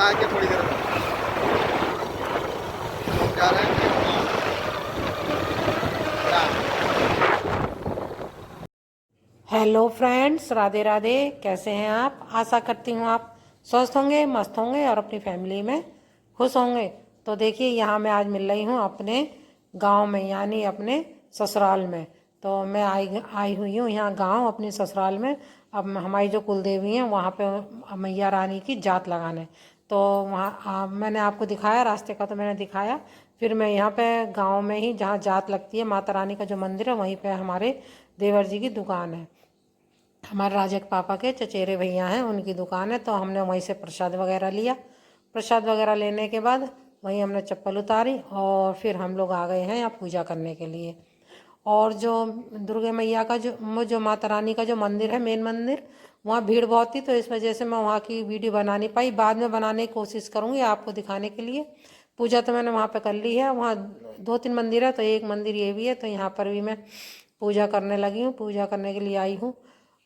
नहा के थोड़ी देर में हम जा रहे हैं। Hello friends, Radhe Radhe. कैसे हैं आप? आशा करती हूँ आप स्वस्थ होंगे, मस्त होंगे और अपनी फैमिली में खुश होंगे। तो देखिए, यहाँ मैं आज मिल रही हूँ अपने गांव में, यानी अपने ससुराल में। तो मैं आई हुई हूँ यहाँ गांव अपने ससुराल में। अब हमारी जो कुलदेवी हैं वहाँ पे मैया रानी की जात लगाने। तो वहाँ मैंने आपको दिखाया रास्ते का, तो मैंने दिखाया। फिर मैं यहाँ पे गांव में ही जहाँ जात लगती है, माता रानी का जो मंदिर है, वहीं पे हमारे देवर जी की दुकान है। हमारे राजा के पापा के चचेरे भैया हैं, उनकी दुकान है। तो हमने वहीं से प्रसाद वगैरह लिया। प्रसाद वगैरह लेने के बाद वहीं हमने चप्पल उतारी और फिर हम लोग आ गए हैं यहाँ पूजा करने के लिए। और जो दुर्गा मैया का जो माता रानी का जो मंदिर है, मेन मंदिर, वहाँ भीड़ बहुत थी, तो इस वजह से मैं वहाँ की वीडियो बना नहीं पाई। बाद में बनाने की कोशिश करूँगी आपको दिखाने के लिए। पूजा तो मैंने वहाँ पे कर ली है। वहाँ 2-3 मंदिर है, तो एक मंदिर ये भी है, तो यहाँ पर भी मैं पूजा करने लगी हूँ, पूजा करने के लिए आई हूँ।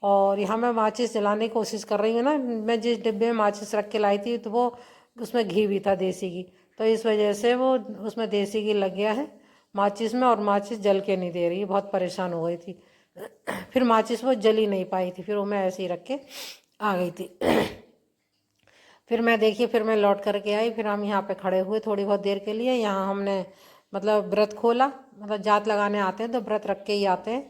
और यहाँ मैं माचिस जलाने की कोशिश कर रही हूँ ना। मैं जिस डिब्बे में माचिस रख के लाई थी, तो वो उसमें घी भी था, देसी घी। तो इस वजह से वो उसमें देसी घी लग गया है माचिस में, और माचिस जल के नहीं दे रही। बहुत परेशान हो गई थी। फिर माचिस वो जल ही नहीं पाई थी, फिर वो मैं ऐसे ही रख के आ गई थी। फिर मैं देखिए, फिर मैं लौट करके आई। फिर हम यहाँ पे खड़े हुए थोड़ी बहुत देर के लिए। यहाँ हमने मतलब व्रत खोला। मतलब जात लगाने आते हैं तो व्रत रख के ही आते हैं,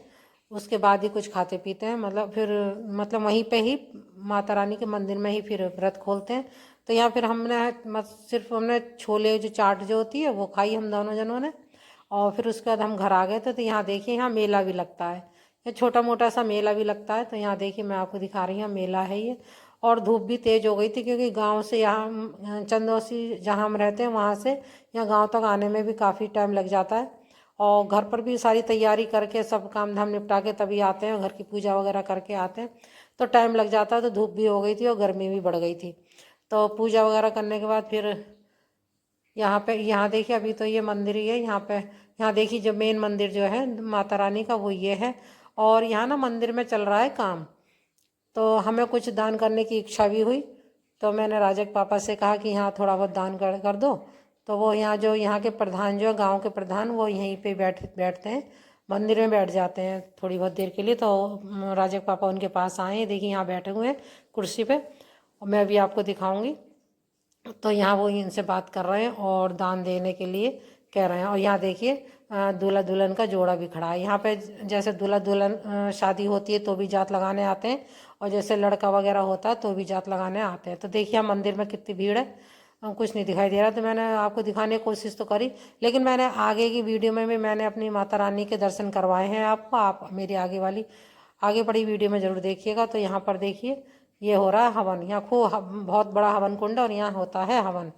उसके बाद ही कुछ खाते पीते हैं। मतलब फिर मतलब वहीं पे ही माता रानी के मंदिर में ही फिर व्रत खोलते हैं। तो यहाँ फिर हमने सिर्फ हमने छोले जो चाट जो होती है वो खाई हम दोनों जनों ने। और फिर उसके बाद हम घर आ गए थे। तो यहाँ देखिए, यहाँ मेला भी लगता है। ये छोटा मोटा सा मेला भी लगता है। तो यहाँ देखिए, मैं आपको दिखा रही हूँ, मेला है ये। और धूप भी तेज़ हो गई थी, क्योंकि गांव से यहाँ चंदौसी जहाँ हम रहते हैं वहाँ से यहाँ गांव तक आने में भी काफ़ी टाइम लग जाता है। और घर पर भी सारी तैयारी करके सब काम धाम निपटा के तभी आते हैं, घर की पूजा वगैरह करके आते हैं, तो टाइम लग जाता है। तो धूप भी हो गई थी और गर्मी भी बढ़ गई थी। तो पूजा वगैरह करने के बाद फिर यहाँ देखिए, अभी तो ये मंदिर ही है यहाँ पे। यहाँ देखिए, जो मेन मंदिर जो है माता रानी का, वो ये है। और यहाँ ना मंदिर में चल रहा है काम, तो हमें कुछ दान करने की इच्छा भी हुई। तो मैंने राजा के पापा से कहा कि यहाँ थोड़ा बहुत दान कर दो। तो वो यहाँ के प्रधान जो है, गांव के प्रधान, वो यहीं पे बैठते हैं, मंदिर में बैठ जाते हैं थोड़ी बहुत देर के लिए। तो राजा के पापा उनके पास आए हैं, देखिए यहाँ बैठे हुए हैं कुर्सी पे, और मैं अभी आपको दिखाऊंगी। तो यहाँ वो इनसे बात कर रहे हैं और दान देने के लिए कह रहे हैं। और यहाँ देखिए, दूल्हा दुल्हन का जोड़ा भी खड़ा है यहाँ पे। जैसे दूल्हा दुल्हन शादी होती है तो भी जात लगाने आते हैं, और जैसे लड़का वगैरह होता है तो भी जात लगाने आते हैं। तो देखिए मंदिर में कितनी भीड़ है। कुछ नहीं दिखाई दे रहा, तो मैंने आपको दिखाने की कोशिश तो करी, लेकिन मैंने आगे की वीडियो में भी मैंने अपनी माता रानी के दर्शन करवाए हैं आपको। आप मेरी आगे बड़ी वीडियो में ज़रूर देखिएगा। तो यहाँ पर देखिए, ये हो रहा है हवन। यहाँ बहुत बड़ा हवन कुंड है और यहाँ होता है हवन।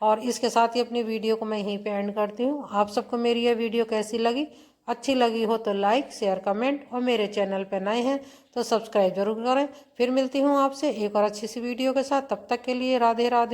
और इसके साथ ही अपनी वीडियो को मैं यहीं पे एंड करती हूँ। आप सबको मेरी ये वीडियो कैसी लगी? अच्छी लगी हो तो लाइक शेयर कमेंट, और मेरे चैनल पे नए हैं तो सब्सक्राइब जरूर करें। फिर मिलती हूँ आपसे एक और अच्छी सी वीडियो के साथ। तब तक के लिए राधे राधे।